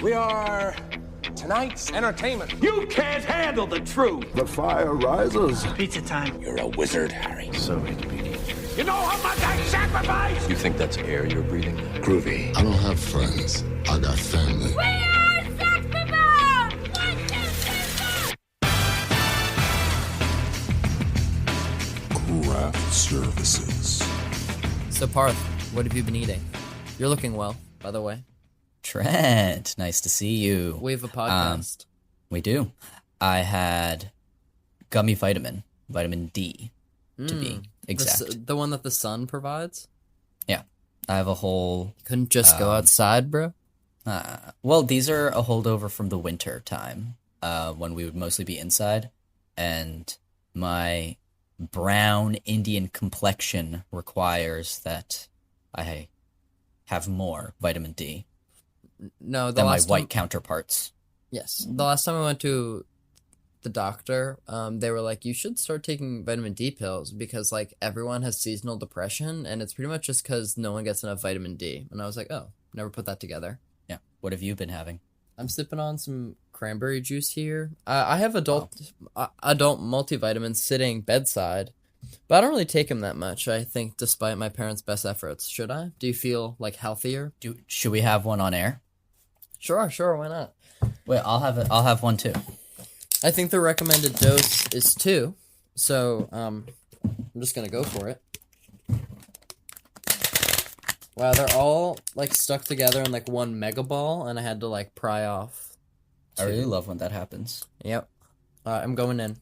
We are tonight's entertainment. You can't handle the truth. The fire rises. Pizza time. You're a wizard, Harry. So it begins. You know how much I sacrifice? You think that's air you're breathing? Groovy. I don't have friends. I got family. We are Sex Craft Services. So Parth, what have you been eating? You're looking well, by the way. Trent, nice to see you. We have a podcast. We do. I had gummy vitamin D, to be exact. The one that the sun provides? Yeah. I have a whole... You couldn't just go outside, bro? Well, these are a holdover from the winter time, when we would mostly be inside, and my brown Indian complexion requires that I have more vitamin D No, than my white counterparts. Yes. The last time I went to the doctor, they were like, you should start taking vitamin D pills because, like, everyone has seasonal depression, and it's pretty much just because no one gets enough vitamin D. And I was like, oh, never put that together. Yeah. What have you been having? I'm sipping on some cranberry juice here. I have adult multivitamins sitting bedside, but I don't really take them that much, I think, despite my parents' best efforts. Should I? Do you feel, like, healthier? Should we have one on air? Sure, why not? Wait, I'll have one too. I think the recommended dose is 2, so I'm just gonna go for it. Wow, they're all like stuck together in like one mega ball, and I had to like pry off 2. I really love when that happens. Yep. I'm going in.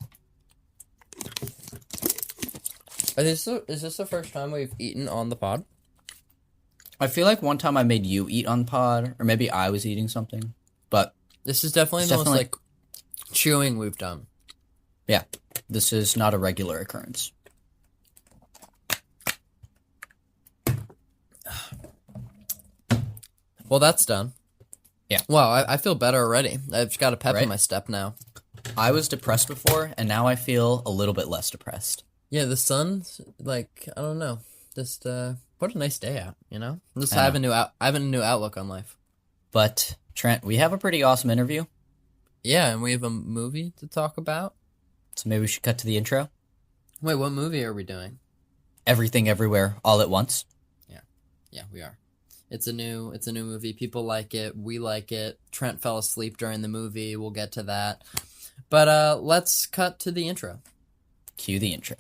Is this the first time we've eaten on the pod? I feel like one time I made you eat on pod, or maybe I was eating something, but... This is definitely the most, like, chewing we've done. Yeah, this is not a regular occurrence. Well, that's done. Yeah. Wow, I feel better already. I've got a pep in my step now. I was depressed before, and now I feel a little bit less depressed. Yeah, the sun's, like, I don't know. Just, what a nice day out, you know? Just I have a new outlook on life. But, Trent, we have a pretty awesome interview. Yeah, and we have a movie to talk about. So maybe we should cut to the intro. Wait, what movie are we doing? Everything Everywhere All at Once. Yeah, we are. It's a new movie. People like it. We like it. Trent fell asleep during the movie. We'll get to that. But let's cut to the intro. Cue the intro.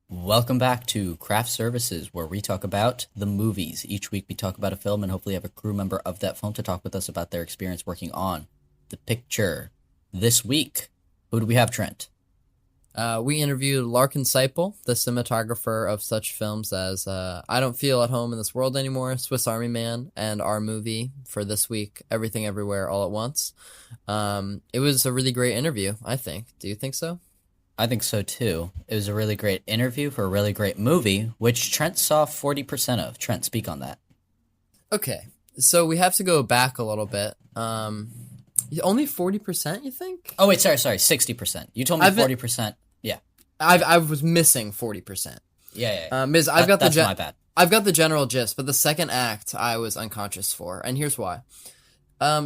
Welcome back to Craft Services, where we talk about the movies. Each week we talk about a film and hopefully have a crew member of that film to talk with us about their experience working on the picture. This week, who do we have, Trent? We interviewed Larkin Seiple, the cinematographer of such films as I Don't Feel at Home in This World Anymore, Swiss Army Man, and our movie for this week, Everything Everywhere All at Once. It was a really great interview, I think. Do you think so? I think so, too. It was a really great interview for a really great movie, which Trent saw 40% of. Trent, speak on that. Okay, so we have to go back a little bit. Only 40%, you think? Oh, wait, sorry, 60%. You told me 40%. Yeah. I was missing 40%. Yeah. Miz, that's my bad. I've got the general gist, but the second act I was unconscious for, and here's why.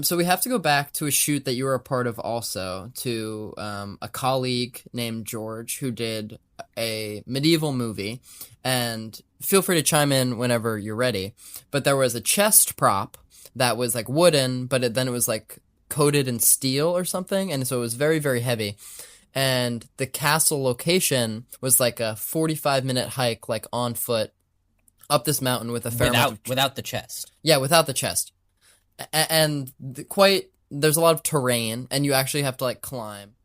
So we have to go back to a shoot that you were a part of also, to a colleague named George who did a medieval movie, and feel free to chime in whenever you're ready, but there was a chest prop that was like wooden, but then it was like coated in steel or something, and so it was very, very heavy, and the castle location was like a 45-minute hike, like on foot, up this mountain with a fair amount of... Without the chest. Yeah, without the chest. And there's a lot of terrain, and you actually have to, like, climb.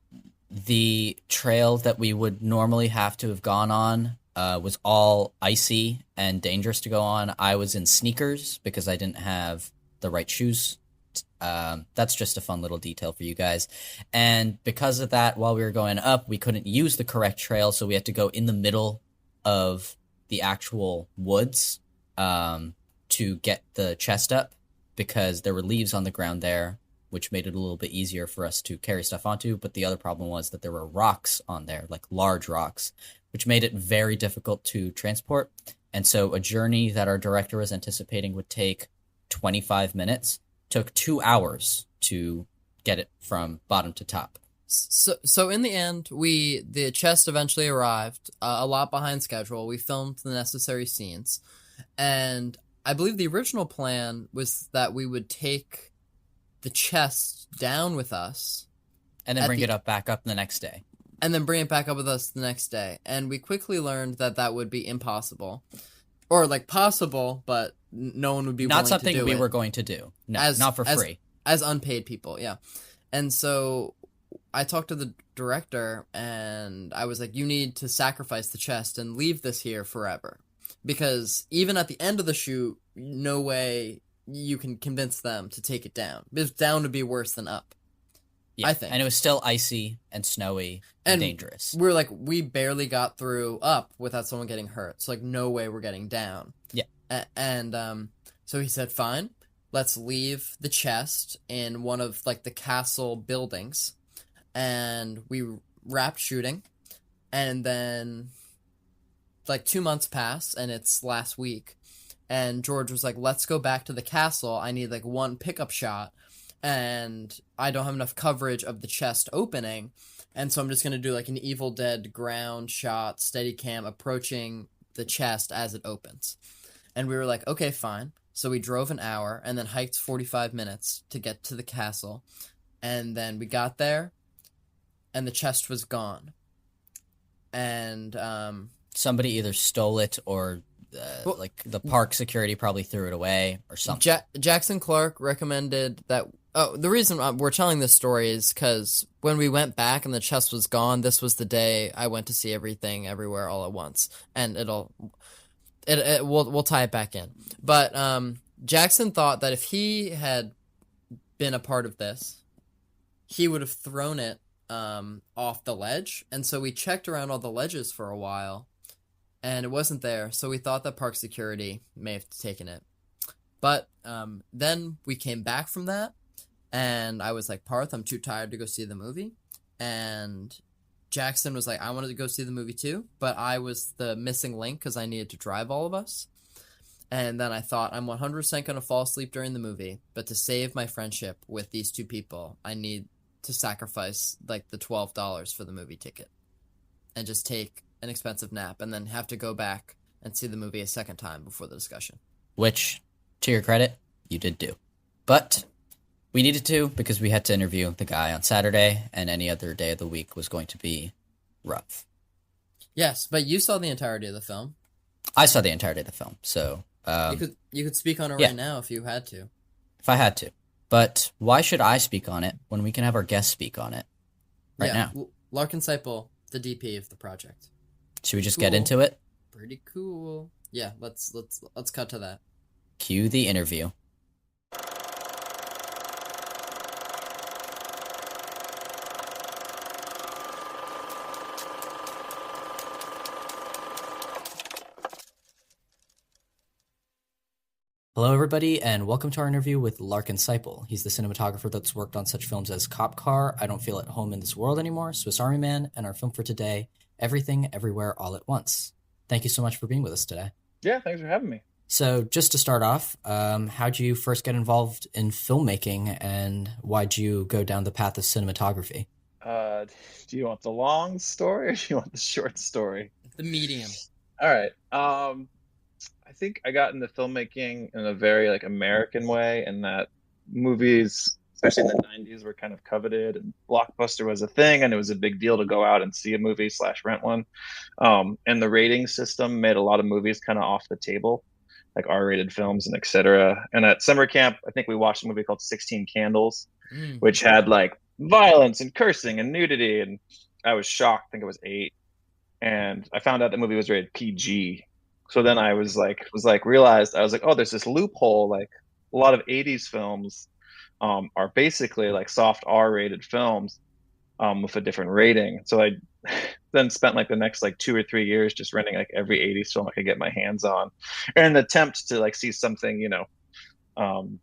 The trail that we would normally have to have gone on was all icy and dangerous to go on. I was in sneakers because I didn't have the right shoes. That's just a fun little detail for you guys. And because of that, while we were going up, we couldn't use the correct trail, so we had to go in the middle of the actual woods to get the chest up. because there were leaves on the ground there, which made it a little bit easier for us to carry stuff onto. But the other problem was that there were rocks on there, like large rocks, which made it very difficult to transport. And so a journey that our director was anticipating would take 25 minutes took 2 hours to get it from bottom to top. So in the end, the chest eventually arrived, a lot behind schedule. We filmed the necessary scenes, and I believe the original plan was that we would take the chest down with us, and then bring it back up the next day. And then bring it back up with us the next day. And we quickly learned that would be impossible, or like possible, but no one would be willing to do it. Not something we were going to do. No, not for free. As unpaid people, yeah. And so I talked to the director, and I was like, you need to sacrifice the chest and leave this here forever. Because even at the end of the shoot, no way you can convince them to take it down. It's down to be worse than up, yeah, I think. And it was still icy and snowy and dangerous. We were like, we barely got through up without someone getting hurt. So, like, no way we're getting down. Yeah. So he said, fine, let's leave the chest in one of, like, the castle buildings. And we wrapped shooting, and then like 2 months passed, and it's last week, and George was like, let's go back to the castle. I need like one pickup shot, and I don't have enough coverage of the chest opening, and so I'm just going to do like an Evil Dead ground shot, steady cam approaching the chest as it opens. And we were like, okay, fine. So we drove an hour and then hiked 45 minutes to get to the castle, and then we got there, and the chest was gone. And somebody either stole it or like the park security probably threw it away or something. Jackson Clark recommended that. Oh, the reason we're telling this story is because when we went back and the chest was gone, this was the day I went to see Everything Everywhere All at Once, and we'll tie it back in. But Jackson thought that if he had been a part of this, he would have thrown it off the ledge, and so we checked around all the ledges for a while, and it wasn't there, so we thought that park security may have taken it. But then we came back from that, and I was like, Parth, I'm too tired to go see the movie, and Jackson was like, I wanted to go see the movie too, but I was the missing link because I needed to drive all of us. And then I thought, I'm 100% going to fall asleep during the movie, but to save my friendship with these two people, I need to sacrifice like the $12 for the movie ticket and just take an expensive nap and then have to go back and see the movie a second time before the discussion. Which, to your credit, you did do. But we needed to because we had to interview the guy on Saturday, and any other day of the week was going to be rough. Yes, but you saw the entirety of the film. I saw the entirety of the film, so you could speak on it right now if you had to. If I had to. But why should I speak on it when we can have our guests speak on it now? Larkin Seiple, the DP of the project. Should we just get into it? Pretty cool. Yeah, let's cut to that. Cue the interview. Hello, everybody, and welcome to our interview with Larkin Seiple. He's the cinematographer that's worked on such films as Cop Car, I Don't Feel at Home in This World Anymore, Swiss Army Man, and our film for today, Everything Everywhere All at Once. Thank you so much for being with us today. Yeah, thanks for having me. So just to start off, how'd you first get involved in filmmaking, and why'd you go down the path of cinematography? Do you want the long story or do you want the short story? The medium. All right. I think I got into filmmaking in a very like American way, in that movies, especially in the 90s, were kind of coveted, and Blockbuster was a thing, and it was a big deal to go out and see a movie / rent one. And the rating system made a lot of movies kind of off the table, like R-rated films and etc. And at summer camp, I think we watched a movie called 16 Candles, which had like violence and cursing and nudity, and I was shocked. I think it was 8, and I found out the movie was rated PG. So then I realized, oh, there's this loophole. Like a lot of 80s films are basically like soft R-rated films with a different rating. So I then spent like the next like 2 or 3 years just renting like every 80s film I could get my hands on, in an attempt to like see something,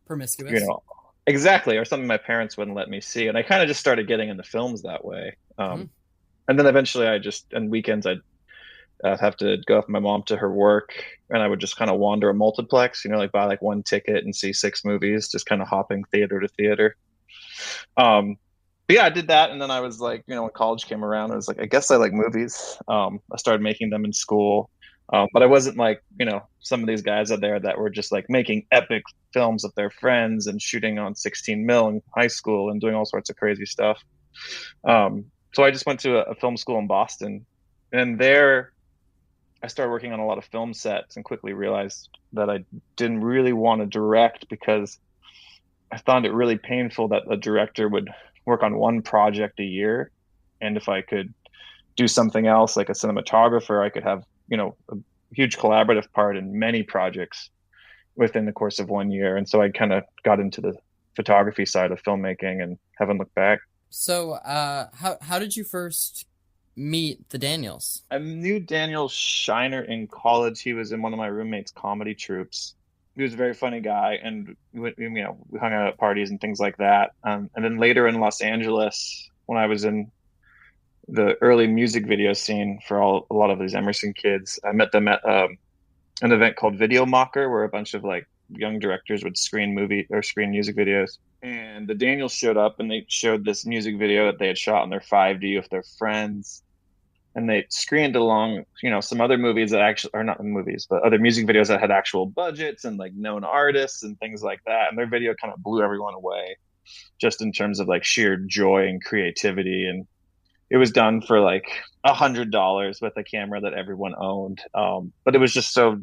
Promiscuous. you know, exactly, or something my parents wouldn't let me see. And I kind of just started getting into films that way. And then eventually on weekends, I'd have to go with my mom to her work, and I would just kind of wander a multiplex, like buy like one ticket and see 6 movies, just kind of hopping theater to theater. But yeah, I did that. And then I was like, when college came around, I was like, I guess I like movies. I started making them in school. But I wasn't like, some of these guys out there that were just like making epic films with their friends and shooting on 16 mil in high school and doing all sorts of crazy stuff. So I just went to a film school in Boston, and there I started working on a lot of film sets and quickly realized that I didn't really want to direct, because I found it really painful that a director would work on one project a year. And if I could do something else like a cinematographer, I could have, a huge collaborative part in many projects within the course of 1 year. And so I kind of got into the photography side of filmmaking and haven't looked back. So how did you first meet the Daniels? I knew Daniel Shiner in college. He was in one of my roommates' comedy troupes. He was a very funny guy, and we hung out at parties and things like that. And then later in Los Angeles, when I was in the early music video scene for a lot of these Emerson kids, I met them at an event called Video Mocker, where a bunch of like young directors would screen music videos. And the Daniels showed up, and they showed this music video that they had shot on their 5D with their friends. And they screened along, some other movies that actually are not movies, but other music videos that had actual budgets and like known artists and things like that. And their video kind of blew everyone away, just in terms of like sheer joy and creativity. And it was done for like $100 with a camera that everyone owned. But it was just so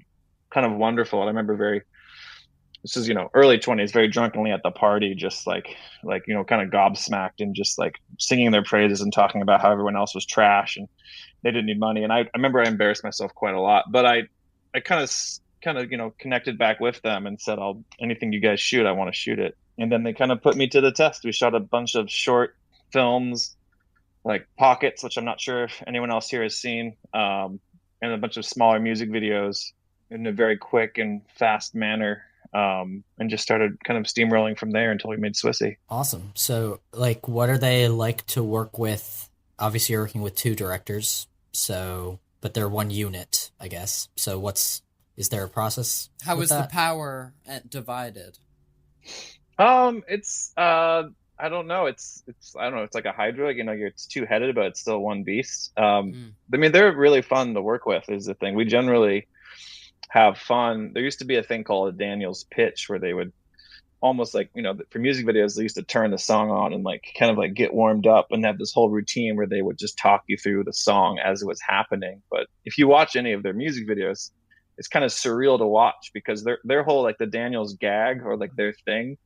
kind of wonderful. And I remember this is, early 20s, very drunkenly at the party, just kind of gobsmacked and just like singing their praises and talking about how everyone else was trash and they didn't need money. And I remember I embarrassed myself quite a lot, but I kind of connected back with them and said, anything you guys shoot, I want to shoot it. And then they kind of put me to the test. We shot a bunch of short films, like Pockets, which I'm not sure if anyone else here has seen, and a bunch of smaller music videos in a very quick and fast manner. And just started kind of steamrolling from there until we made Swissy. Awesome. So, like, what are they like to work with? Obviously, you're working with 2 directors, but they're one unit, I guess. So, is there a process? How is that? the power divided? It's I don't know. It's I don't know. It's like a hydra. It's 2-headed, but it's still one beast. I mean, they're really fun to work with. Is the thing. We generally have fun. There used to be a thing called a Daniels pitch, where they would almost like, for music videos, they used to turn the song on and like kind of like get warmed up and have this whole routine where they would just talk you through the song as it was happening. But if you watch any of their music videos, it's kind of surreal to watch, because their whole, like the Daniels gag or like their thing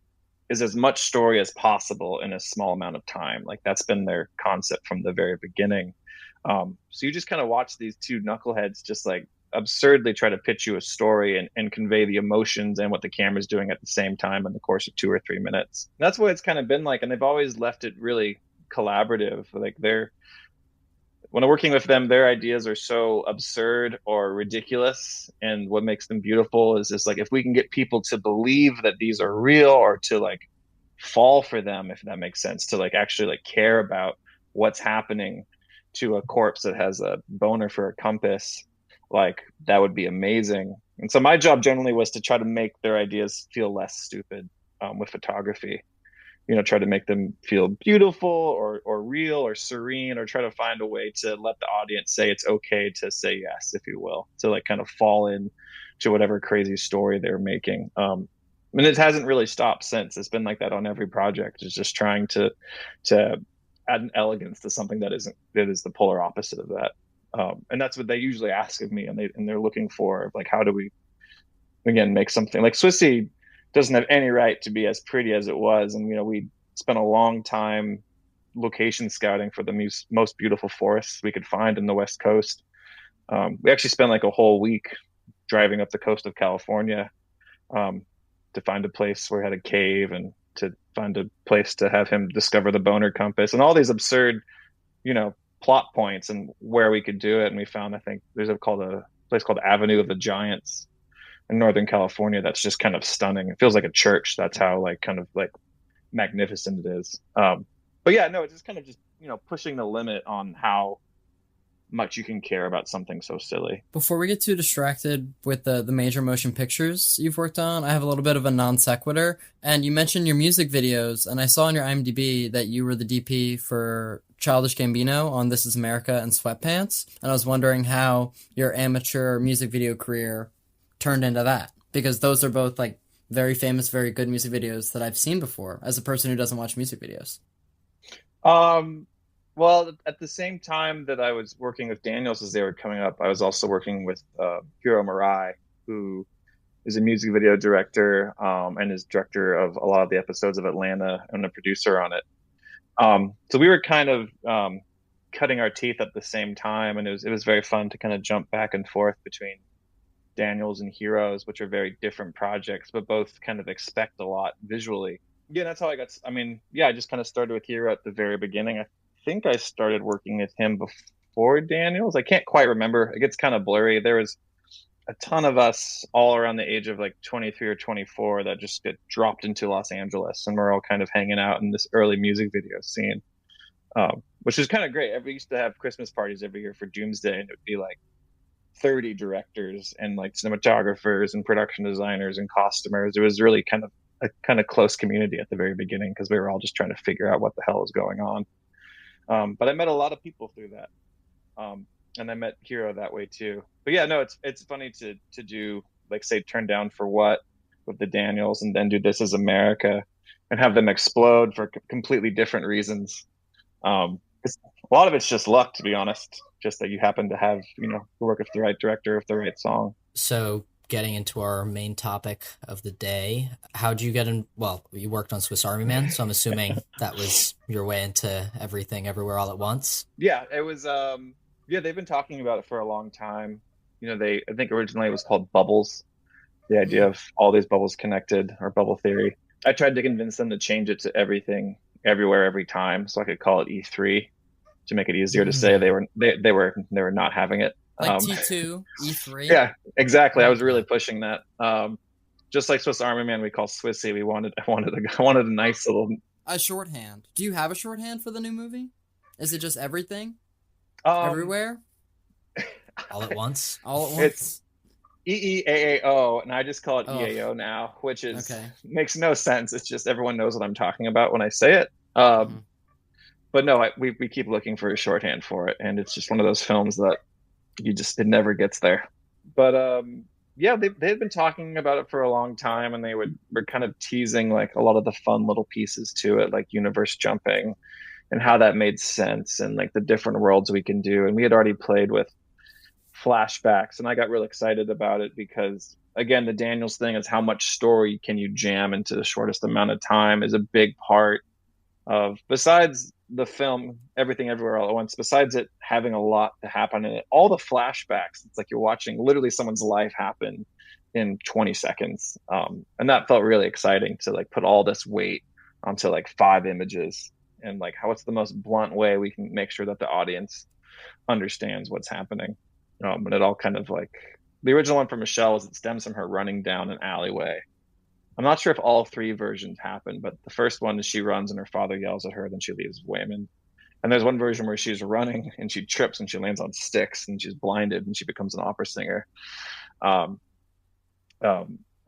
is as much story as possible in a small amount of time. Like that's been their concept from the very beginning. So you just kind of watch these 2 knuckleheads just like absurdly try to pitch you a story and convey the emotions and what the camera's doing at the same time in the course of 2 or 3 minutes. And that's what it's kind of been like. And they've always left it really collaborative. Like when I'm working with them, their ideas are so absurd or ridiculous. And what makes them beautiful is just like, if we can get people to believe that these are real, or to like fall for them, if that makes sense, to like actually like care about what's happening to a corpse that has a boner for a compass, like that would be amazing. And so my job generally was to try to make their ideas feel less stupid with photography, try to make them feel beautiful or real or serene, or try to find a way to let the audience say it's okay to say yes, if you will, to like kind of fall in to whatever crazy story they're making. And it hasn't really stopped since. It's been like that on every project. It's just trying to add an elegance to something that is the polar opposite of that. And that's what they usually ask of me, and they're looking for, like, how do we again make something like Swissy doesn't have any right to be as pretty as it was. And we spent a long time location scouting for the most beautiful forests we could find in the West Coast. We actually spent like a whole week driving up the coast of California to find a place where we had a cave, and to find a place to have him discover the boner compass, and all these absurd plot points and where we could do it. And we found, I think there's a place called Avenue of the Giants, in Northern California that's just kind of stunning. It feels like a church. That's how like kind of like magnificent it is. But yeah, no, it's just kind of just, you know, pushing the limit on how much you can care about something so silly. Before we get too distracted with the major motion pictures you've worked on, I have a little bit of a non sequitur. And you mentioned your music videos, and I saw on your IMDb that you were the DP for Childish Gambino on This Is America and Sweatpants. And I was wondering how your amateur music video career turned into that, because those are both like very famous, very good music videos that I've seen before as a person who doesn't watch music videos. Well, at the same time that I was working with Daniels as they were coming up, I was also working with Hiro Murai, who is a music video director and is director of a lot of the episodes of Atlanta and a producer on it. So we were kind of cutting our teeth at the same time, and it was very fun to kind of jump back and forth between Daniels and Heroes, which are very different projects, but both kind of expect a lot visually. Yeah, that's how I got. I mean, yeah, I just kind of started with Hero at the very beginning. I think I started working with him before Daniels. I can't quite remember. It gets kind of blurry. There was a ton of us all around the age of like 23 or 24 that just get dropped into Los Angeles, and we're all kind of hanging out in this early music video scene, which is kind of great. We used to have Christmas parties every year for Doomsday, and it would be like 30 directors and like cinematographers and production designers and costumers. It was really kind of a kind of close community at the very beginning because we were all just trying to figure out what the hell was going on. But I met a lot of people through that. And I met Hiro that way too. But yeah, no, it's funny to do, like, say, Turn Down for What with the Daniels, and then do This Is America and have them explode for completely different reasons. A lot of it's just luck, to be honest, just that you happen to have, you know, work with the right director with the right song. So getting into our main topic of the day, how'd you get in? Well, you worked on Swiss Army Man, so I'm assuming that was your way into Everything Everywhere All at Once. Yeah, it was. Yeah, they've been talking about it for a long time. You know, I think originally it was called Bubbles, the idea of all these bubbles connected, or bubble theory. I tried to convince them to change it to Everything Everywhere Every Time, so I could call it E3 to make it easier to say. They were not having it. Like T2, E3. Yeah, exactly. I was really pushing that. Just like Swiss Army Man, we call Swissy. I wanted a nice little shorthand. Do you have a shorthand for the new movie? Is it just Everything? Everywhere? All at once? All at once? It's EEAAO, and I just call it EAO now, which is makes no sense. It's just everyone knows what I'm talking about when I say it. But no, we keep looking for a shorthand for it, and it's just one of those films that it never gets there. But yeah, they had been talking about it for a long time, and were kind of teasing like a lot of the fun little pieces to it, like universe jumping and how that made sense, and like the different worlds we can do. And we had already played with flashbacks, and I got real excited about it because, again, the Daniels thing is how much story can you jam into the shortest amount of time is a big part of, besides the film Everything Everywhere All at Once, besides it having a lot to happen in it, all the flashbacks, it's like you're watching literally someone's life happen in 20 seconds. And that felt really exciting to like put all this weight onto like 5 images, and like what's the most blunt way we can make sure that the audience understands what's happening. And it all kind of like, the original one for Michelle was, it stems from her running down an alleyway. I'm not sure if all 3 versions happen, but the first one is she runs and her father yells at her, then she leaves Wayman. And there's one version where she's running and she trips and she lands on sticks and she's blinded and she becomes an opera singer. But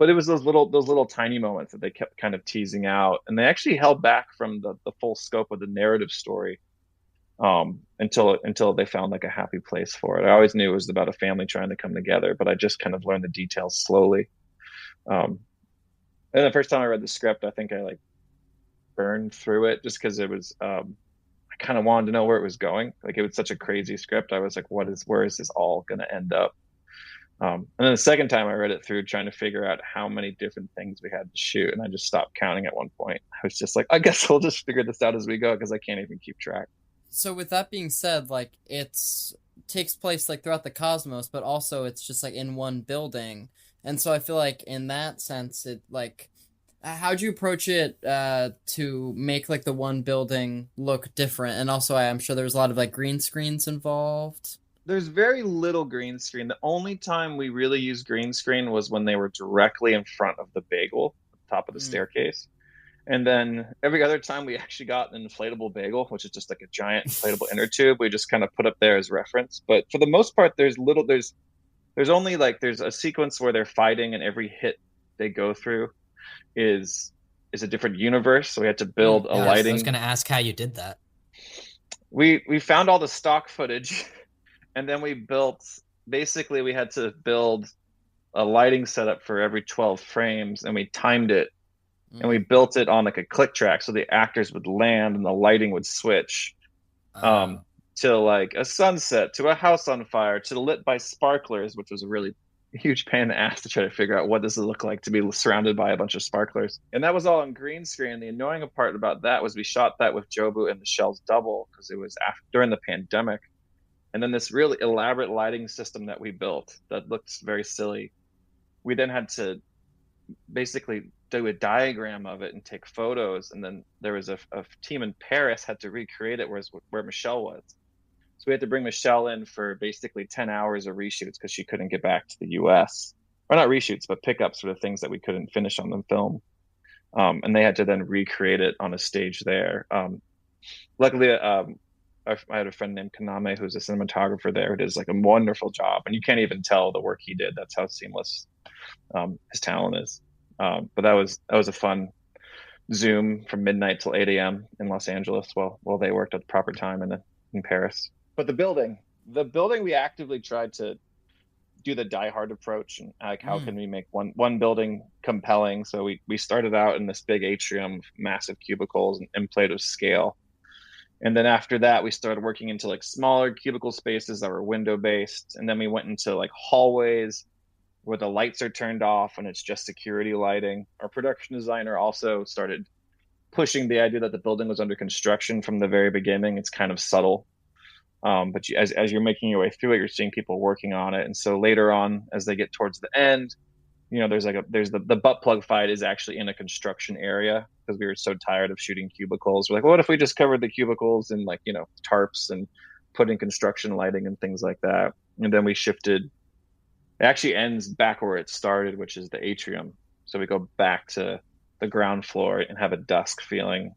it was those little tiny moments that they kept kind of teasing out, and they actually held back from the full scope of the narrative story until they found like a happy place for it. I always knew it was about a family trying to come together, but I just kind of learned the details slowly. And the first time I read the script, I think I like burned through it just because it was, I kind of wanted to know where it was going. Like, it was such a crazy script. I was like, where is this all going to end up? And then the second time I read it through, trying to figure out how many different things we had to shoot, and I just stopped counting at one point. I was just like, I guess we'll just figure this out as we go, because I can't even keep track. So with that being said, like, takes place like throughout the cosmos, but also it's just like in one building. And so I feel like in that sense, it like, how'd you approach it to make like the one building look different? And also I'm sure there was a lot of like green screens involved. There's very little green screen. The only time we really used green screen was when they were directly in front of the bagel, at the top of the staircase. And then every other time we actually got an inflatable bagel, which is just like a giant inflatable inner tube, we just kind of put up there as reference. But for the most part, there's only like there's a sequence where they're fighting, and every hit they go through is a different universe. So we had to build a lighting. I was going to ask how you did that. We found all the stock footage, and then we had to build a lighting setup for every 12 frames, and we timed it, and we built it on like a click track, so the actors would land and the lighting would switch to like a sunset, to a house on fire, to lit by sparklers, which was a really huge pain in the ass to try to figure out what does it look like to be surrounded by a bunch of sparklers. And that was all on green screen. The annoying part about that was we shot that with Jobu and Michelle's double, because it was during the pandemic. And then this really elaborate lighting system that we built that looked very silly, we then had to basically do a diagram of it and take photos. And then there was a team in Paris had to recreate it where Michelle was. So we had to bring Michelle in for basically 10 hours of reshoots because she couldn't get back to the US. Or not reshoots, but pickups for the things that we couldn't finish on the film. And they had to then recreate it on a stage there. Luckily, I had a friend named Kaname who's a cinematographer there who does like a wonderful job. And you can't even tell the work he did. That's how seamless his talent is. But that was a fun Zoom from midnight till 8 a.m. in Los Angeles while they worked at the proper time in Paris. But the building we actively tried to do the Die Hard approach, and like how can we make one building compelling. So we started out in this big atrium of massive cubicles and played with scale. And then after that, we started working into like smaller cubicle spaces that were window based. And then we went into like hallways where the lights are turned off and it's just security lighting. Our production designer also started pushing the idea that the building was under construction from the very beginning. It's kind of subtle. But as you're making your way through it, you're seeing people working on it. And so later on, as they get towards the end, there's the butt plug fight is actually in a construction area because we were so tired of shooting cubicles. We're like, well, what if we just covered the cubicles in like, tarps and put in construction lighting and things like that? And then we shifted. It actually ends back where it started, which is the atrium. So we go back to the ground floor and have a dusk feeling.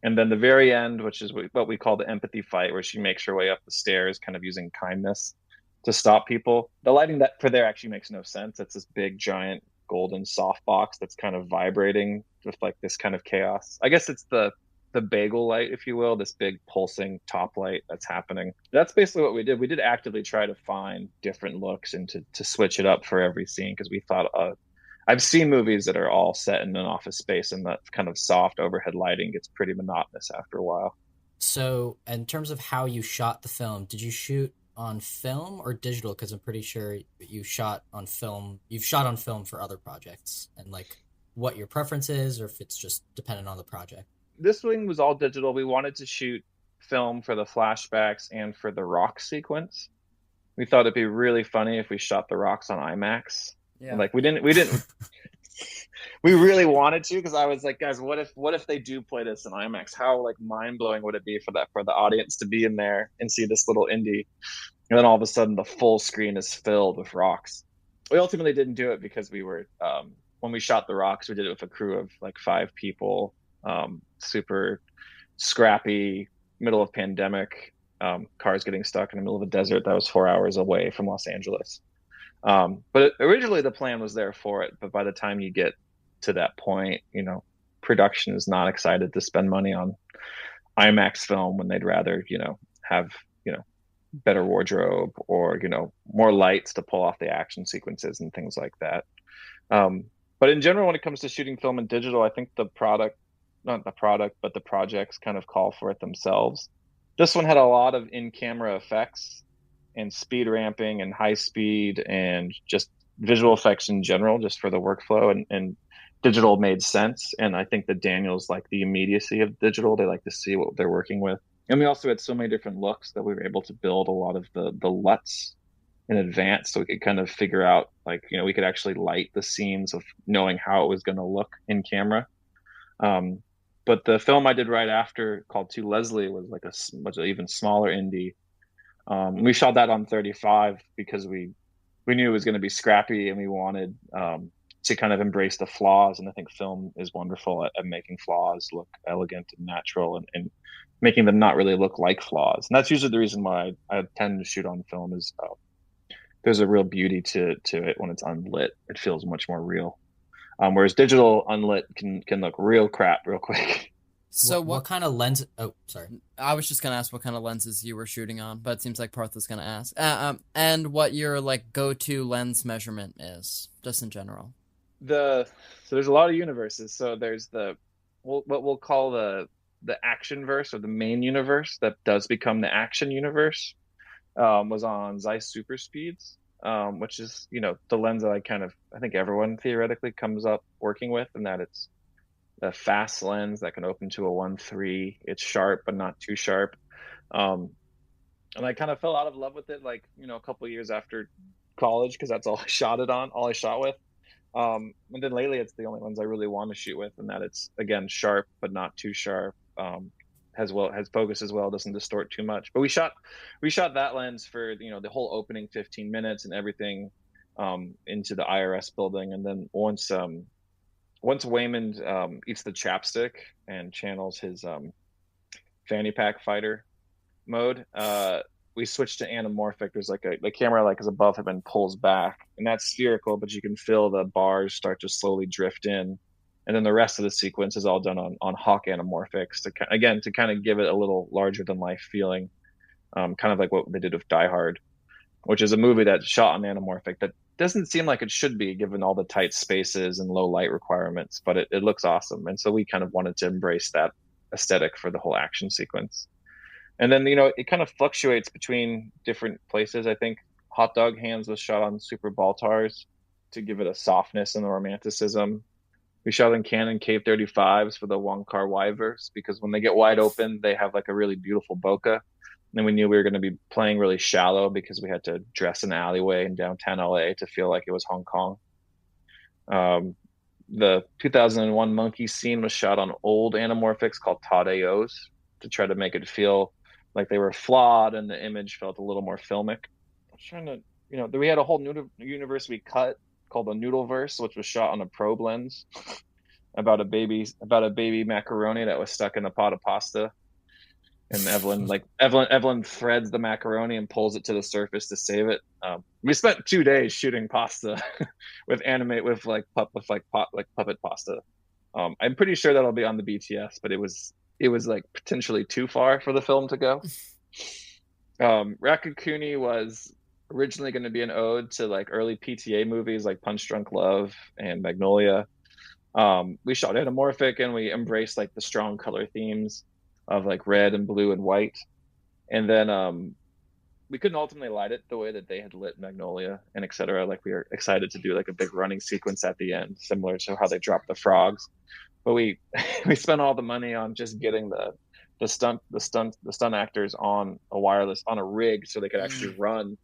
And then the very end, which is what we call the empathy fight, where she makes her way up the stairs, kind of using kindness to stop people. The lighting that for there actually makes no sense. It's this big, giant, golden softbox that's kind of vibrating with like this kind of chaos. I guess it's the bagel light, if you will, this big pulsing top light that's happening. That's basically what we did. We did actively try to find different looks and to switch it up for every scene because we thought, I've seen movies that are all set in an office space and that kind of soft overhead lighting gets pretty monotonous after a while. So in terms of how you shot the film, did you shoot on film or digital? Because I'm pretty sure you shot on film. You've shot on film for other projects, and like what your preference is, or if it's just dependent on the project. This one was all digital. We wanted to shoot film for the flashbacks and for the rock sequence. We thought it'd be really funny if we shot the rocks on IMAX. Yeah. Like we didn't we really wanted to, because I was like, guys, what if they do play this in IMAX? How like mind blowing would it be for the audience to be in there and see this little indie, and then all of a sudden the full screen is filled with rocks. We ultimately didn't do it because we were when we shot the rocks, we did it with a crew of like 5 people, super scrappy, middle of pandemic, cars getting stuck in the middle of a desert that was 4 hours away from Los Angeles. But originally the plan was there for it. But by the time you get to that point, production is not excited to spend money on IMAX film when they'd rather, have, better wardrobe or, more lights to pull off the action sequences and things like that. But in general, when it comes to shooting film and digital, I think the projects kind of call for it themselves. This one had a lot of in-camera effects and speed ramping and high speed and just visual effects in general, just for the workflow, and digital made sense. And I think that Daniels like the immediacy of digital. They like to see what they're working with. And we also had so many different looks that we were able to build a lot of the LUTs in advance, so we could kind of figure out, like, we could actually light the scenes of knowing how it was going to look in camera. But the film I did right after, called To Leslie, was like a much even smaller indie. We shot that on 35 because we knew it was going to be scrappy, and we wanted to kind of embrace the flaws. And I think film is wonderful at making flaws look elegant and natural, and making them not really look like flaws. And that's usually the reason why I tend to shoot on film is there's a real beauty to it when it's unlit. It feels much more real. Whereas digital unlit can look real crap real quick. So what kind of lens? Oh, sorry. I was just gonna ask what kind of lenses you were shooting on, but it seems like Parth was gonna ask. And what your like go-to lens measurement is, just in general. So there's a lot of universes. So there's what we'll call the action verse, or the main universe that does become the action universe. Was on Zeiss Super Speeds, which is the lens that I think everyone theoretically comes up working with, and that it's a fast lens that can open to a 1.3. It's sharp but not too sharp, and I kind of fell out of love with it a couple of years after college, because that's all I shot with. And then lately it's the only lens I really want to shoot with, and that it's again sharp but not too sharp. Has focus as well, doesn't distort too much. But we shot that lens for the whole opening 15 minutes and everything into the IRS building. And then once Waymond eats the chapstick and channels his fanny pack fighter mode, we switched to anamorphic. There's the camera is above him and pulls back, and that's spherical, but you can feel the bars start to slowly drift in. And then the rest of the sequence is all done on Hawk anamorphics to kind of give it a little larger than life feeling, kind of like what they did with Die Hard, which is a movie that's shot on anamorphic that doesn't seem like it should be given all the tight spaces and low light requirements, but it looks awesome. And so we kind of wanted to embrace that aesthetic for the whole action sequence. And then it kind of fluctuates between different places. I think Hot Dog Hands was shot on Super Baltars to give it a softness and a romanticism. We shot in Canon K35s for the Wong Kar-wai verse, because when they get wide open, they have a really beautiful bokeh. And we knew we were going to be playing really shallow because we had to dress an alleyway in downtown LA to feel like it was Hong Kong. The 2001 monkey scene was shot on old anamorphics called Todd AOs to try to make it feel like they were flawed and the image felt a little more filmic. I was trying to, we had a whole new universe we cut called the Noodleverse, which was shot on a probe lens about a baby macaroni that was stuck in a pot of pasta, and Evelyn threads the macaroni and pulls it to the surface to save it. We spent 2 days shooting pasta with puppet pasta. I'm pretty sure that'll be on the BTS, but it was potentially too far for the film to go. Rakakuni was originally going to be an ode to early PTA movies like Punch Drunk Love and Magnolia. We shot anamorphic, and we embraced the strong color themes of red and blue and white. And then we couldn't ultimately light it the way that they had lit Magnolia and etc. We were excited to do a big running sequence at the end, similar to how they dropped the frogs. But we spent all the money on just getting the stunt actors on a rig so they could actually run.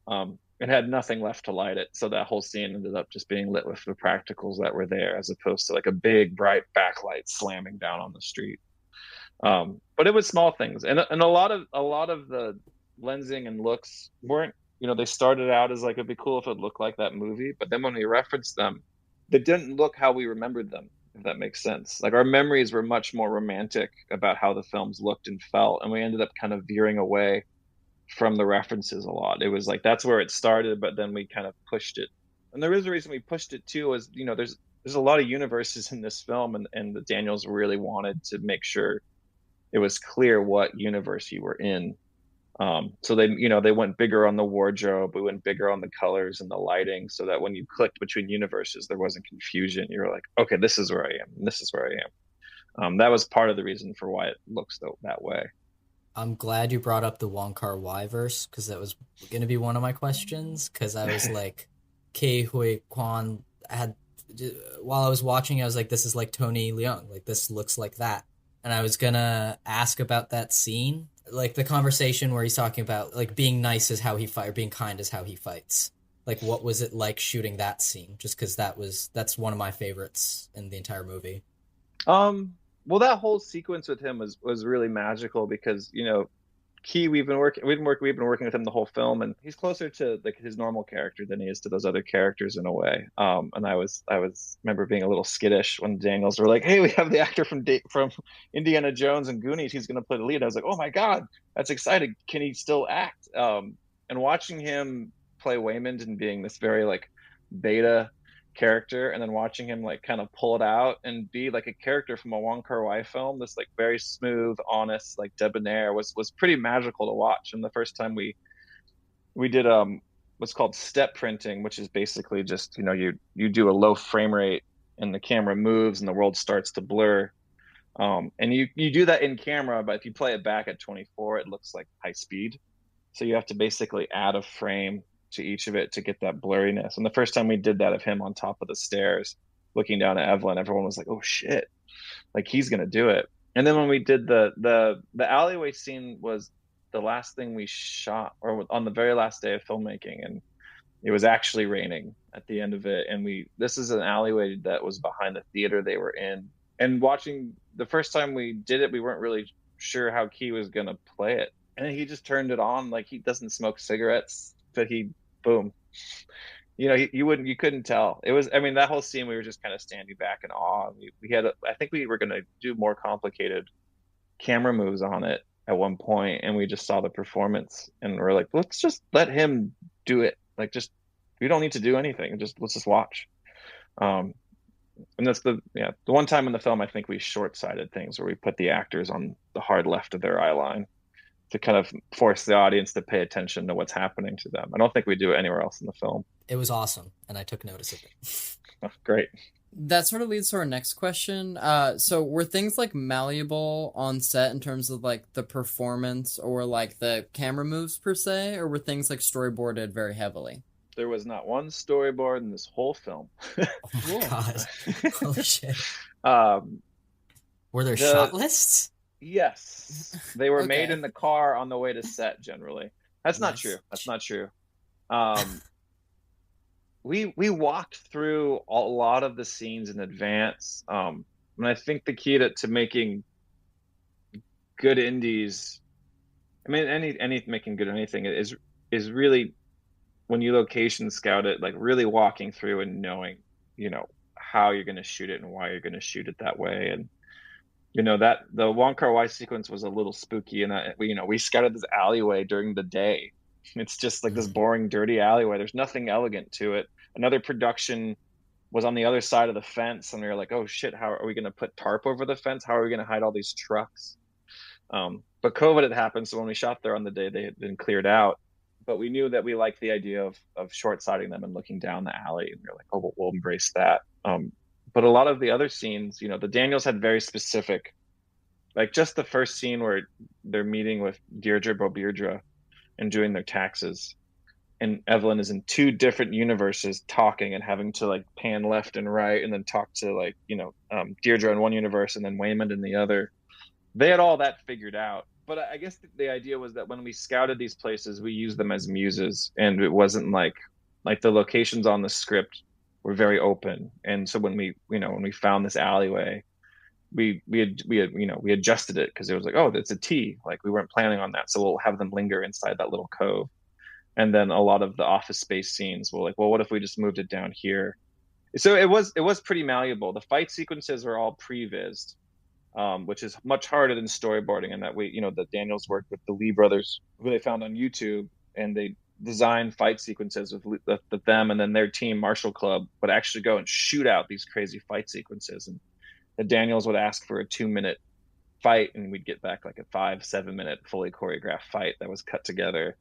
It had nothing left to light it, so that whole scene ended up just being lit with the practicals that were there, as opposed to a big bright backlight slamming down on the street. But it was small things, and a lot of the lensing and looks weren't, they started out as it'd be cool if it looked like that movie, but then when we referenced them, they didn't look how we remembered them, if that makes sense. Our memories were much more romantic about how the films looked and felt, and we ended up kind of veering away from the references a lot. It was that's where it started, but then we kind of pushed it. And there is a reason we pushed it too, is there's a lot of universes in this film, and the Daniels really wanted to make sure it was clear what universe you were in. So they went bigger on the wardrobe, we went bigger on the colors and the lighting, so that when you clicked between universes, there wasn't confusion. You were like, okay, this is where I am, and this is where I am. That was part of the reason for why it looks that way. I'm glad you brought up the Wong Kar-wai verse, because that was going to be one of my questions, because I was like, Ke Huy Quan while I was watching, I was like, this is like Tony Leung, this looks like that. And I was going to ask about that scene, the conversation where he's talking about, being nice is how he fights, or being kind is how he fights. What was it like shooting that scene? Just because that's one of my favorites in the entire movie. Well, that whole sequence with him was really magical, because Key, we've been working with him the whole film, and he's closer to like his normal character than he is to those other characters in a way. And I was remember being a little skittish when Daniels were like, "Hey, we have the actor from Indiana Jones and Goonies. He's going to play the lead." I was like, "Oh my god, that's exciting! Can he still act?" And watching him play Waymond and being this very like beta character, and then watching him like kind of pull it out and be like a character from a Wong Kar-wai film, this like very smooth, honest, like debonair, was pretty magical to watch. And the first time we did what's called step printing, which is basically just, you know, you do a low frame rate and the camera moves and the world starts to blur, and you do that in camera, but if you play it back at 24, it looks like high speed, so you have to basically add a frame to each of it to get that blurriness. And the first time we did that of him on top of the stairs looking down at Evelyn, everyone was like, "Oh shit, like he's gonna do it." And then when we did the alleyway scene, was the last thing we shot, or on the very last day of filmmaking, and it was actually raining at the end of it. And this is an alleyway that was behind the theater they were in, and watching the first time we did it, we weren't really sure how Key was gonna play it, and he just turned it on. Like, he doesn't smoke cigarettes, but boom, you know, you couldn't tell. It was, I mean, that whole scene, we were just kind of standing back in awe. We had I think we were going to do more complicated camera moves on it at one point, and we just saw the performance and we're like, let's just let him do it. Like, just, we don't need to do anything, let's just watch. And that's the one time in the film I think we short-sighted things, where we put the actors on the hard left of their eye line to kind of force the audience to pay attention to what's happening to them. I don't think we do it anywhere else in the film. It was awesome, and I took notice of it. Oh, great. That sort of leads to our next question. So were things like malleable on set in terms of like the performance or like the camera moves per se, or were things like storyboarded very heavily? There was not one storyboard in this whole film. Oh my god. Holy shit. Were there shot lists? Yes, they were Okay. made in the car on the way to set. Generally, that's not true. That's not true. We walked through a lot of the scenes in advance, and I think the key to making good indies, I mean, any making good anything is really, when you location scout it, like really walking through and knowing, you know, how you're going to shoot it and why you're going to shoot it that way. And you know, that the Wong Kar-wai sequence was a little spooky, and we scouted this alleyway during the day. It's just like this boring, dirty alleyway. There's nothing elegant to it. Another production was on the other side of the fence, and we were like, "Oh shit, how are we going to put tarp over the fence? How are we going to hide all these trucks?" But COVID had happened, so when we shot there on the day, they had been cleared out. But we knew that we liked the idea of short-sighting them and looking down the alley, and we were like, "Oh, we'll embrace that." But a lot of the other scenes, you know, the Daniels had very specific, like just the first scene where they're meeting with Deirdre Beaudeirdre and doing their taxes, and Evelyn is in two different universes talking and having to like pan left and right and then talk to, like, you know, Deirdre in one universe and then Waymond in the other. They had all that figured out. But I guess the idea was that when we scouted these places, we used them as muses, and it wasn't like the locations on the script were very open. And so when we found this alleyway, we adjusted it, because it was like, oh, that's a T. Like, we weren't planning on that, so we'll have them linger inside that little cove. And then a lot of the office space scenes were like, well, what if we just moved it down here? So it was pretty malleable. The fight sequences were all pre-vised, which is much harder than storyboarding. And that the Daniels worked with the Lee brothers, who they found on YouTube, and they design fight sequences with them, and then their team Marshall Club would actually go and shoot out these crazy fight sequences, and the Daniels would ask for a 2-minute fight, and we'd get back like a 5-7 minute fully choreographed fight that was cut together,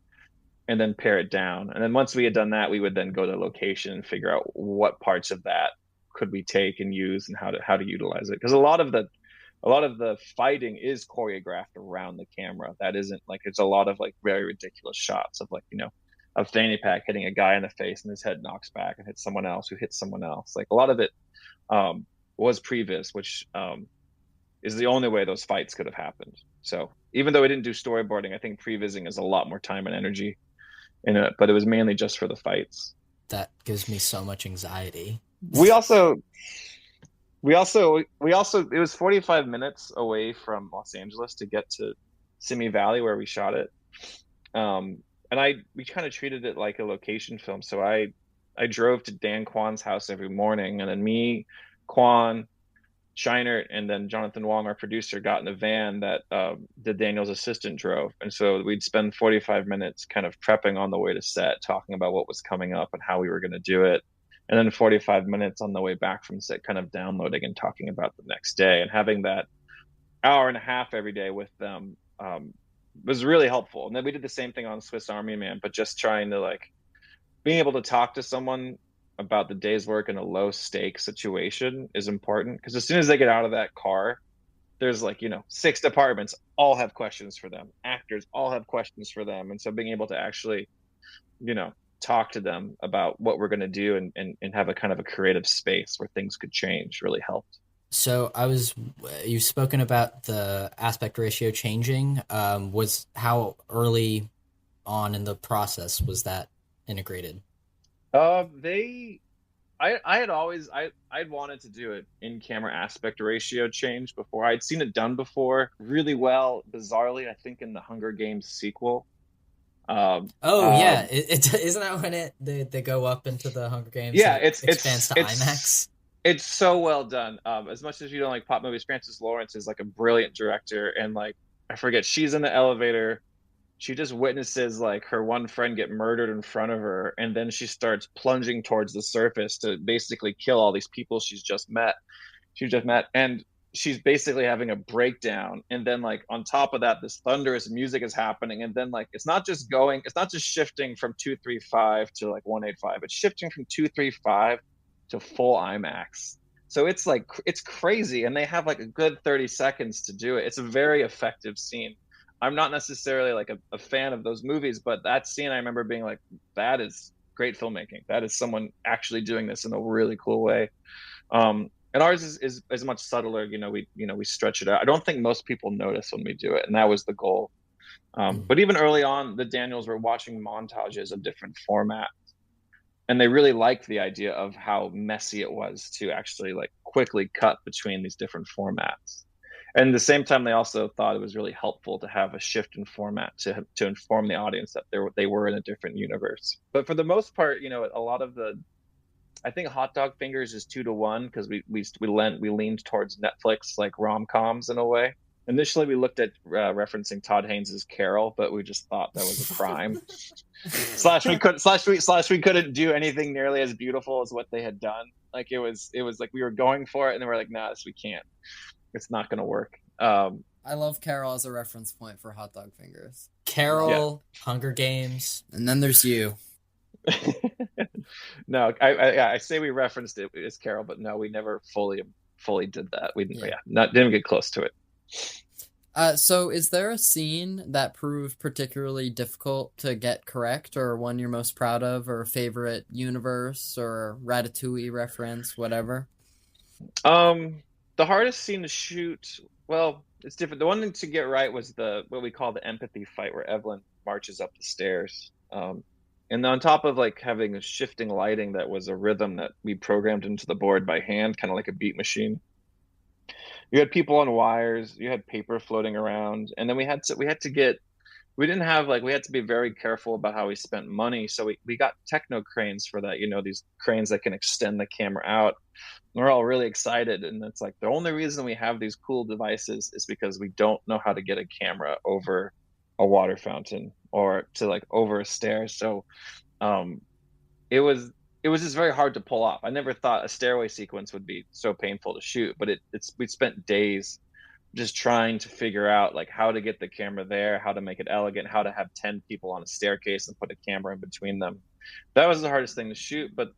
and then pare it down. And then once we had done that, we would then go to location and figure out what parts of that could we take and use, and how to utilize it, because a lot of the fighting is choreographed around the camera. That isn't like, it's a lot of like very ridiculous shots of, like, you know, of fanny pack hitting a guy in the face and his head knocks back and hits someone else who hits someone else. Like, a lot of it was previs, which is the only way those fights could have happened. So even though we didn't do storyboarding, I think prevising is a lot more time and energy in it, but it was mainly just for the fights. That gives me so much anxiety. We also it was 45 minutes away from Los Angeles to get to Simi Valley, where we shot it. And we kind of treated it like a location film. So I drove to Dan Kwan's house every morning, and then me, Kwan, Shiner, and then Jonathan Wong, our producer, got in a van that the Daniel's assistant drove. And so we'd spend 45 minutes kind of prepping on the way to set, talking about what was coming up and how we were going to do it. And then 45 minutes on the way back from set, kind of downloading and talking about the next day. And having that hour and a half every day with them was really helpful. And then we did the same thing on Swiss Army Man, but just trying to like being able to talk to someone about the day's work in a low stake situation is important, because as soon as they get out of that car, there's like, 6 departments all have questions for them. Actors all have questions for them. And so being able to actually, talk to them about what we're going to do and have a kind of a creative space where things could change really helped. So you've spoken about the aspect ratio changing. Was how early on in the process was that integrated? I'd wanted to do it in camera aspect ratio change before. I'd seen it done before really well, bizarrely, I think in the Hunger Games sequel. Yeah, isn't that when they go up into the Hunger Games? Yeah, it expands to IMAX. It's so well done. As much as you don't like pop movies, Francis Lawrence is like a brilliant director, and like I forget, she's in the elevator. She just witnesses like her one friend get murdered in front of her, and then she starts plunging towards the surface to basically kill all these people she's just met. And she's basically having a breakdown. And then like on top of that, this thunderous music is happening, and then like it's not just shifting from 235 to like 185. It's shifting from 235 to full IMAX. So it's like it's crazy, and they have like a good 30 seconds to do it. It's a very effective scene. I'm not necessarily like a fan of those movies, but that scene I remember being like, that is great filmmaking. That is someone actually doing this in a really cool way. And ours is much subtler. We stretch it out. I don't think most people notice when we do it, and that was the goal. But even early on, the Daniels were watching montages of different formats, and they really liked the idea of how messy it was to actually like quickly cut between these different formats. And at the same time, they also thought it was really helpful to have a shift in format to inform the audience that they were in a different universe. But for the most part, a lot of I think Hot Dog Fingers is 2-1 because we leaned towards Netflix like rom-coms in a way. Initially, we looked at referencing Todd Haynes' Carol, but we just thought that was a crime. / we couldn't do anything nearly as beautiful as what they had done. Like it was like we were going for it, and then we're like, nah, we can't. It's not going to work. I love Carol as a reference point for Hot Dog Fingers. Carol, yeah. Hunger Games, and then there's you. No, I say we referenced it as Carol, but no, we never fully did that. We didn't get close to it. So is there a scene that proved particularly difficult to get correct, or one you're most proud of, or a favorite universe, or Ratatouille reference, whatever? The hardest scene to shoot, well, it's different. The one thing to get right was what we call the empathy fight, where Evelyn marches up the stairs. And on top of like having a shifting lighting that was a rhythm that we programmed into the board by hand, kind of like a beat machine. You had people on wires, you had paper floating around, and then we had to be very careful about how we spent money. So we got techno cranes for that, these cranes that can extend the camera out. And we're all really excited. And it's like the only reason we have these cool devices is because we don't know how to get a camera over a water fountain or to like over a stair. So it was just very hard to pull off. I never thought a stairway sequence would be so painful to shoot, but we spent days just trying to figure out like how to get the camera there, how to make it elegant, how to have 10 people on a staircase and put a camera in between them. That was the hardest thing to shoot. But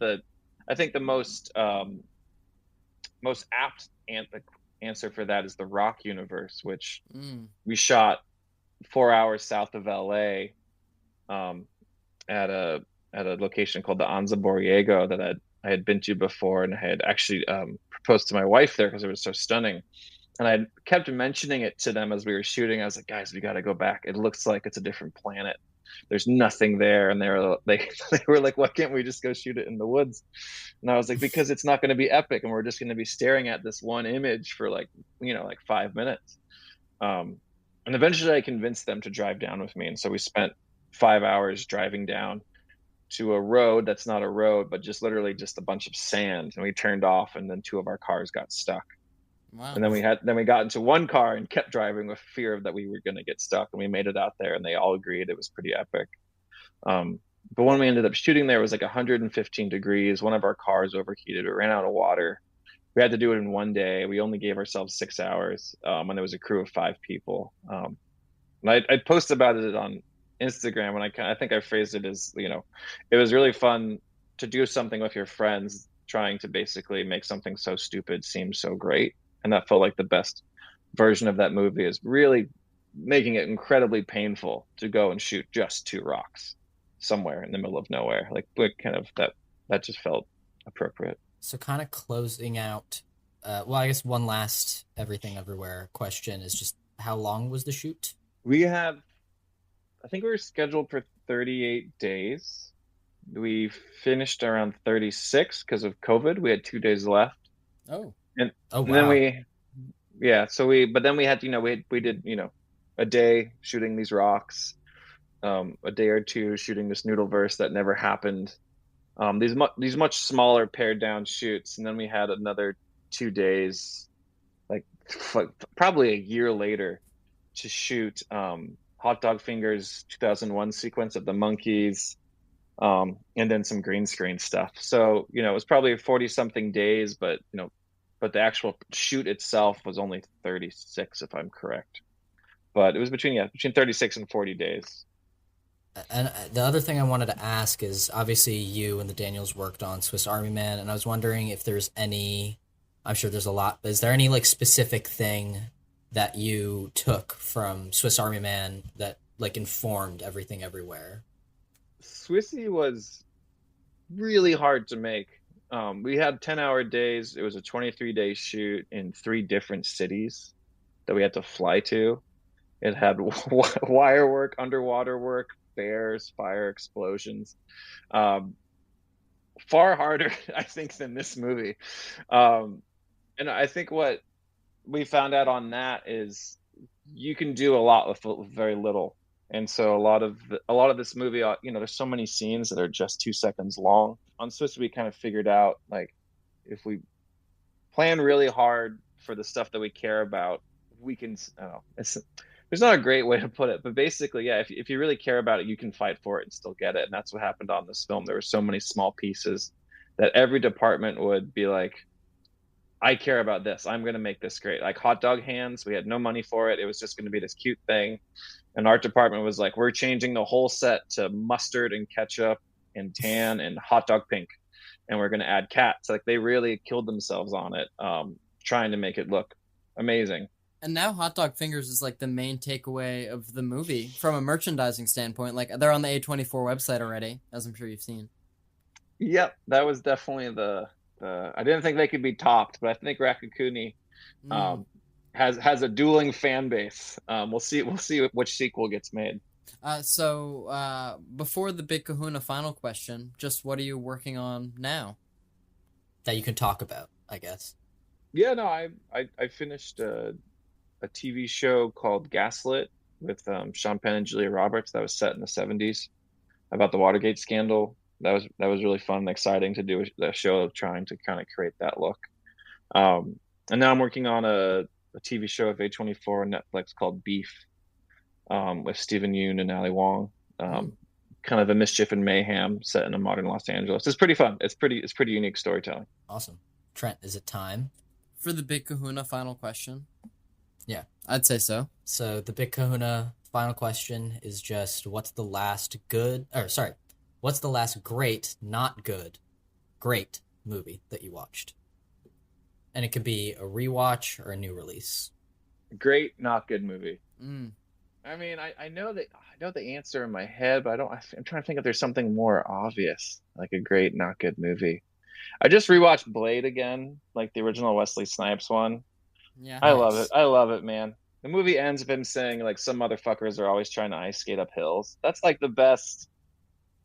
I think the most apt answer for that is the Rock universe, which we shot 4 hours south of LA at a location called the Anza Borrego that I had been to before, and I had actually proposed to my wife there because it was so stunning. And I kept mentioning it to them as we were shooting. I was like, guys, we got to go back. It looks like it's a different planet. There's nothing there. And they were like, why can't we just go shoot it in the woods? And I was like, because it's not going to be epic, and we're just going to be staring at this one image for like 5 minutes. And eventually I convinced them to drive down with me. And so we spent 5 hours driving down to a road that's not a road, but just literally just a bunch of sand. And we turned off, and then two of our cars got stuck. Wow. And then we got into one car and kept driving with fear that we were going to get stuck. And we made it out there, and they all agreed it was pretty epic. But when we ended up shooting there, it was like 115 degrees. One of our cars overheated. We ran out of water. We had to do it in one day. We only gave ourselves 6 hours, and it was a crew of 5 people. And I posted about it on Instagram, and I think I phrased it as, it was really fun to do something with your friends, trying to basically make something so stupid seem so great. And that felt like the best version of that movie, is really making it incredibly painful to go and shoot just 2 rocks somewhere in the middle of nowhere. Like kind of that just felt appropriate. So kind of closing out, well, I guess one last Everything Everywhere question is just, how long was the shoot? I think we were scheduled for 38 days. We finished around 36 because of COVID. We had 2 days left. Oh. And Oh, wow. then but then we had, we did, a day shooting these rocks, a day or two shooting this noodle verse that never happened. These much smaller pared down shoots, and then we had another 2 days, like probably a year later, to shoot Hot Dog Fingers 2001 sequence of the monkeys, and then some green screen stuff. So it was probably 40 something days, but the actual shoot itself was only 36, if I'm correct. But it was between 36 and 40 days. And the other thing I wanted to ask is, obviously you and the Daniels worked on Swiss Army Man, and I was wondering if there's any, I'm sure there's a lot, but is there any like specific thing that you took from Swiss Army Man that like informed Everything Everywhere? Swissy was really hard to make. We had 10-hour days. It was a 23-day shoot in 3 different cities that we had to fly to. It had wire work, underwater work, bears, fire, explosions. Far harder, I think, than this movie. And I think what we found out on that is you can do a lot with very little. And so a lot of this movie, there's so many scenes that are just 2 seconds long. On Swiss, we kind of figured out, like, if we plan really hard for the stuff that we care about, we can, I don't know, there's not a great way to put it, but basically, yeah, if you really care about it, you can fight for it and still get it. And that's what happened on this film. There were so many small pieces that every department would be like, I care about this. I'm going to make this great. Like hot dog hands, we had no money for it. It was just going to be this cute thing. And art department was like, we're changing the whole set to mustard and ketchup and tan and hot dog pink. And we're going to add cats. Like they really killed themselves on it, trying to make it look amazing. And now Hot Dog Fingers is like the main takeaway of the movie from a merchandising standpoint. Like they're on the A24 website already, as I'm sure you've seen. Yep, that was definitely the I didn't think they could be topped, but I think Rakakuni has a dueling fan base. We'll see which sequel gets made. So before the Big Kahuna final question, just what are you working on now that you can talk about, I guess? Yeah, no, I finished a TV show called Gaslit with Sean Penn and Julia Roberts that was set in the 70s about the Watergate scandal. That was really fun and exciting to do a show trying to kind of create that look. And now I'm working on a TV show of A24 on Netflix called Beef, with Stephen Yoon and Ali Wong. Kind of a mischief and mayhem set in a modern Los Angeles. It's pretty fun. It's pretty unique storytelling. Awesome. Trent, is it time for the Big Kahuna final question? Yeah, I'd say so. So the Big Kahuna final question is just, what's the last great, not good, great movie that you watched? And it could be a rewatch or a new release. Great, not good movie. I mean, I know the answer in my head, but I'm trying to think if there's something more obvious, like a great, not good movie. I just rewatched Blade again, like the original Wesley Snipes one. Yeah, I love it. I love it, man. The movie ends with him saying, like, some motherfuckers are always trying to ice skate up hills. That's like the best.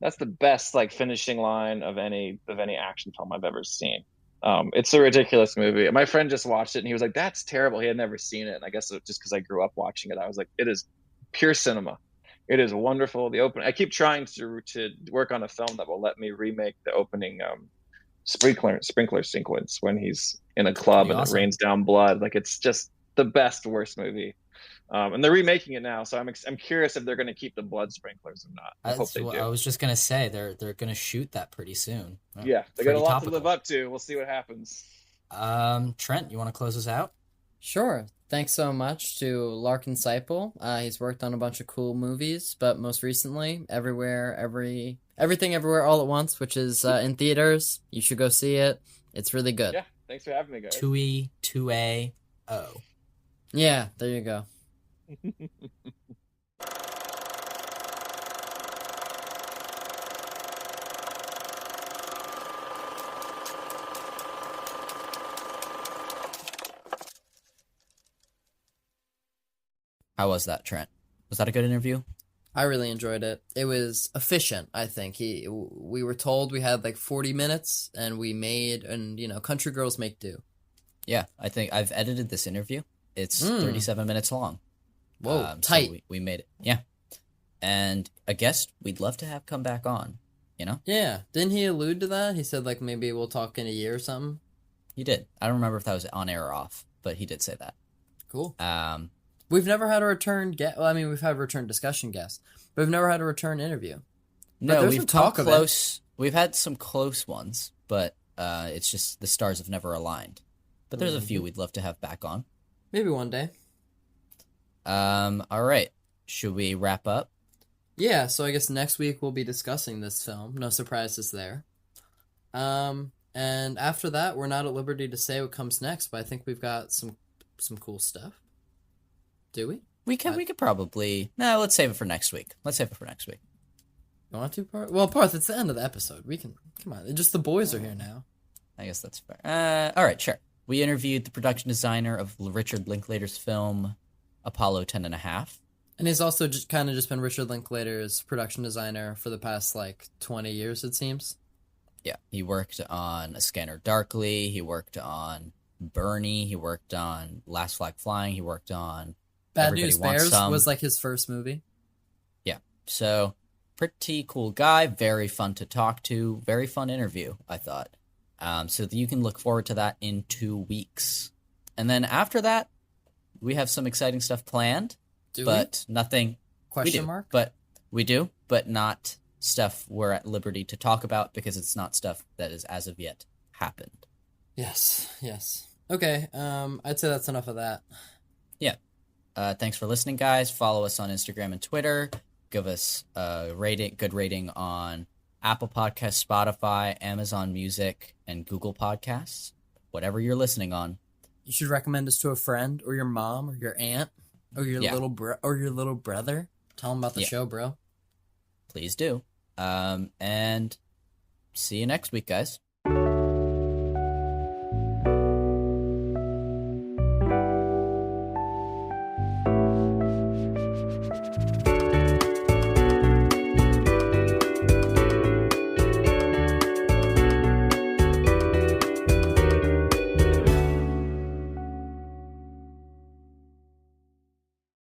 That's the best, like, finishing line of any action film I've ever seen. It's a ridiculous movie. My friend just watched it and he was like, "That's terrible." He had never seen it, and I guess just because I grew up watching it, I was like, "It is pure cinema. It is wonderful." The open. I keep trying to work on a film that will let me remake the opening sprinkler sequence when he's in a club and awesome. it rains down blood. Like, it's just the best worst movie. And they're remaking it now, so I'm curious if they're going to keep the blood sprinklers or not. I hope they do. I was just gonna say they're gonna shoot that pretty soon. Yeah, they got a Pretty lot topical. to live up to. We'll see what happens. Trent, you want to close us out? Sure. Thanks so much to Larkin Seiple. He's worked on a bunch of cool movies, but most recently, Everything Everywhere All at Once, which is in theaters. You should go see it. It's really good. Yeah, thanks for having me, guys. 2E, 2A, O. Yeah, there you go. How was that, Trent? Was that a good interview? I really enjoyed it. It was efficient, I think. We were told we had like 40 minutes and we made, and country girls make do. Yeah, I think I've edited this interview. It's 37 minutes long. Whoa, tight. So we made it. Yeah. And a guest we'd love to have come back on, Yeah. Didn't he allude to that? He said like maybe we'll talk in a year or something. He did. I don't remember if that was on air or off, but he did say that. Cool. We've never had a return guest. Well, I mean, we've had a return discussion guest, but we've never had a return interview. No, we've talked close. We've had some close ones, but it's just the stars have never aligned. But there's a few we'd love to have back on. Maybe one day. All right. Should we wrap up? Yeah, so I guess next week we'll be discussing this film. No surprises there. And after that, we're not at liberty to say what comes next, but I think we've got some cool stuff. Do we? We could probably... No, let's save it for next week. You want to, Parth? Well, Parth, it's the end of the episode. We can... Come on. Just the boys are here now. I guess that's fair. All right, sure. We interviewed the production designer of Richard Linklater's film Apollo 10.5. And he's also just been Richard Linklater's production designer for the past, 20 years, it seems. Yeah, he worked on A Scanner Darkly. He worked on Bernie. He worked on Last Flag Flying. He worked on... Bad News Bears was his first movie. Yeah, so pretty cool guy, very fun to talk to, very fun interview, I thought. So you can look forward to that in 2 weeks. And then after that, we have some exciting stuff planned. Nothing... Question mark? But we do, but not stuff we're at liberty to talk about because it's not stuff that is as of yet happened. Yes. Okay, I'd say that's enough of that. Yeah. Thanks for listening, guys. Follow us on Instagram and Twitter. Give us a good rating on Apple Podcasts, Spotify, Amazon Music, and Google Podcasts. Whatever you're listening on. You should recommend us to a friend or your mom or your aunt or your little brother. Tell them about the show, bro. Please do. And see you next week, guys.